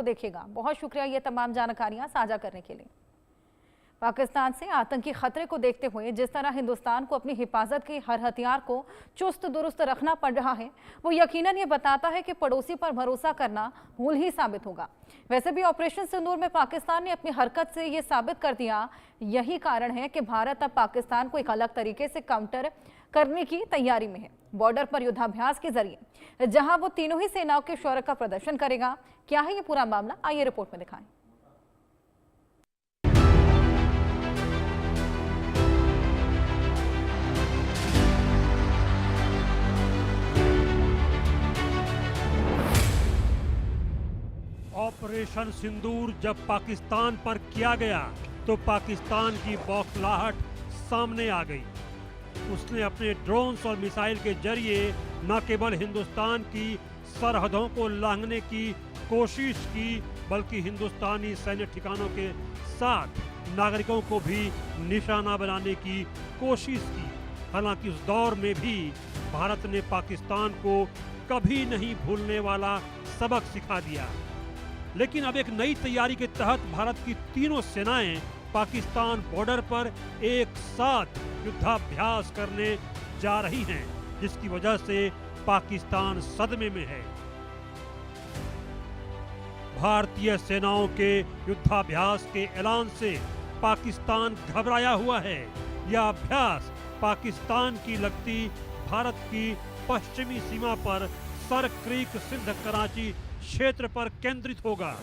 देखेगा। बहुत शुक्रिया ये तमाम जानकारियां साझा करने के लिए। पाकिस्तान से आतंकी खतरे को देखते हुए जिस तरह हिंदुस्तान को अपनी हिफाजत के हर हथियार को चुस्त दुरुस्त रखना पड़ रहा है, वो यकीनन ये बताता है कि पड़ोसी पर भरोसा करना भूल ही साबित होगा। वैसे भी ऑपरेशन सिंदूर में पाकिस्तान ने अपनी हरकत से ये साबित कर दिया। यही कारण है कि भारत अब पाकिस्तान को एक अलग तरीके से काउंटर करने की तैयारी में है। बॉर्डर पर युद्धाभ्यास के जरिए जहां वो तीनों ही सेनाओं के शौर्य का प्रदर्शन करेगा। क्या है ये पूरा मामला, आइए रिपोर्ट में दिखाएं। ऑपरेशन सिंदूर जब पाकिस्तान पर किया गया तो पाकिस्तान की बौखलाहट सामने आ गई। उसने अपने ड्रोन्स और मिसाइल के जरिए न केवल हिंदुस्तान की सरहदों को लांघने की कोशिश की, बल्कि हिंदुस्तानी सैन्य ठिकानों के साथ नागरिकों को भी निशाना बनाने की कोशिश की। हालांकि उस दौर में भी भारत ने पाकिस्तान को कभी नहीं भूलने वाला सबक सिखा दिया। लेकिन अब एक नई तैयारी के तहत भारत की तीनों सेनाएं पाकिस्तान बॉर्डर पर एक साथ युद्धाभ्यास करने जा रही हैं, जिसकी वजह से पाकिस्तान सदमे में है। भारतीय सेनाओं के युद्धाभ्यास के ऐलान से पाकिस्तान घबराया हुआ है। यह अभ्यास पाकिस्तान की लगती भारत की पश्चिमी सीमा पर सर क्रीक सिंध कराची क्षेत्र पर केंद्रित होगा।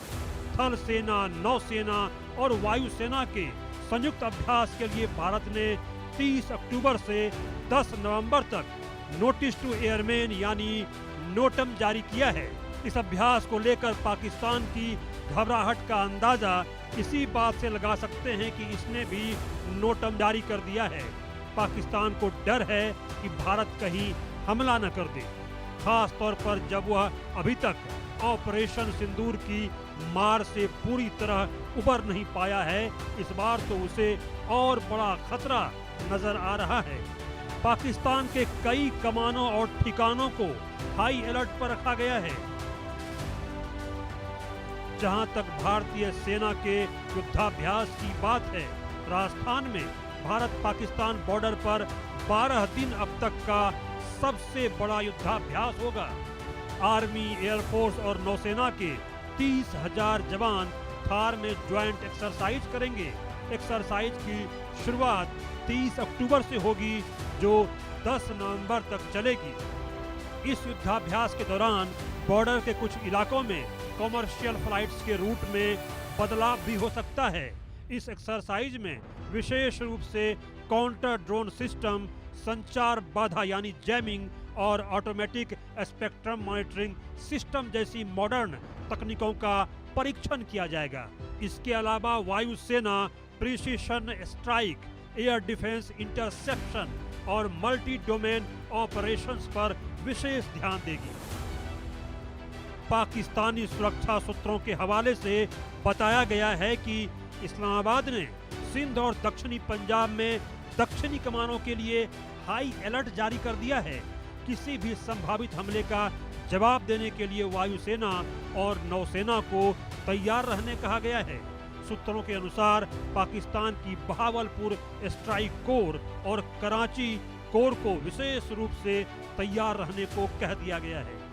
थल सेना, नौसेना और वायुसेना के संयुक्त अभ्यास के लिए भारत ने 30 अक्टूबर से 10 नवंबर तक नोटिस टू एयरमैन यानी नोटम जारी किया है। इस अभ्यास को लेकर पाकिस्तान की घबराहट का अंदाजा इसी बात से लगा सकते हैं कि इसने भी नोटम जारी कर दिया है। पाकिस्तान को डर है कि भारत कहीं हमला न कर दे, खास तौर पर जब वह अभी तक ऑपरेशन सिंदूर की मार से पूरी तरह उबर नहीं पाया है। इस बार तो उसे और बड़ा खतरा नजर आ रहा है। पाकिस्तान के कई कमानों और ठिकानों को हाई अलर्ट पर रखा गया है। जहां तक भारतीय सेना के युद्धाभ्यास की बात है, राजस्थान में भारत पाकिस्तान बॉर्डर पर 12 दिन अब तक का सबसे बड़ा युद्धाभ्यास होगा। आर्मी, एयरफोर्स और नौसेना के 30,000 जवान थार में ज्वाइंट एक्सरसाइज करेंगे। एक्सरसाइज की शुरुआत 30 अक्टूबर से होगी, जो 10 नवंबर तक चलेगी। इस युद्धाभ्यास के दौरान बॉर्डर के कुछ इलाकों में कॉमर्शियल फ्लाइट्स के रूट में बदलाव भी हो सकता है। इस एक्सरसाइज में विशेष रूप से काउंटर ड्रोन सिस्टम, संचार बाधा यानी जैमिंग और ऑटोमेटिक स्पेक्ट्रम मॉनिटरिंग सिस्टम जैसी मॉडर्न तकनीकों का परीक्षण किया जाएगा। इसके अलावा वायुसेना precision strike, air defence, interception और मल्टी डोमेन ऑपरेशंस पर विशेष ध्यान देगी। पाकिस्तानी सुरक्षा सूत्रों के हवाले से बताया गया है कि इस्लामाबाद ने सिंध और दक्षिणी पंजाब में दक्षिणी कमानों के लिए हाई अलर्ट जारी कर दिया है। किसी भी संभावित हमले का जवाब देने के लिए वायुसेना और नौसेना को तैयार रहने कहा गया है। सूत्रों के अनुसार पाकिस्तान की बहावलपुर स्ट्राइक कोर और कराची कोर को विशेष रूप से तैयार रहने को कह दिया गया है।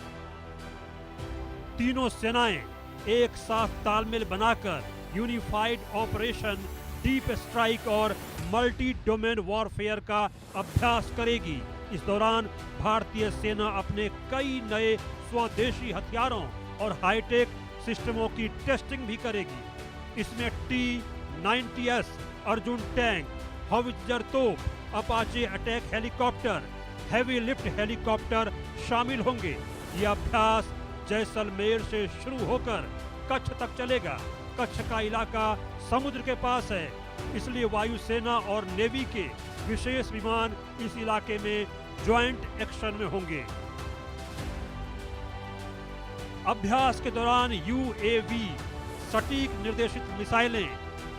तीनों सेनाएं एक साथ तालमेल बनाकर यूनिफाइड ऑपरेशन, डीप स्ट्राइक और मल्टी डोमेन वॉरफेयर का अभ्यास करेगी। इस दौरान भारतीय सेना अपने कई नए स्वदेशी हथियारों और हाईटेक सिस्टमों की टेस्टिंग भी करेगी। इसमें T-90S अर्जुन टैंक, हॉवित्जर तोप, Apache attack helicopter, heavy lift helicopter शामिल होंगे। यह अभ्यास जैसलमेर से शुरू होकर कच्छ तक चलेगा। कच्छ का इलाका समुद्र के पास है, इसलिए वायुसेना और नेवी के विशेष विमान इस इलाके में ज्वाइंट एक्शन में होंगे। अभ्यास के दौरान यूएवी, सटीक निर्देशित मिसाइलें,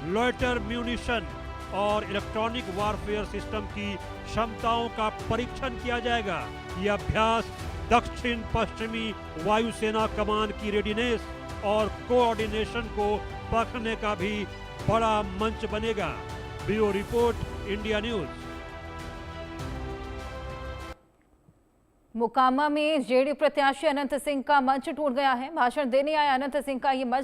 लॉयटर म्यूनिशन और इलेक्ट्रॉनिक वारफेयर सिस्टम की क्षमताओं का परीक्षण किया जाएगा। यह अभ्यास दक्षिण पश्चिमी वायुसेना कमान की रेडीनेस और कोऑर्डिनेशन को परखने का भी बड़ा मंच बनेगा। Bureau report, India news. Mokama में जेडीयू प्रत्याशी अनंत सिंह का मंच टूट गया है। भाषण देने आए अनंत सिंह का ये मंच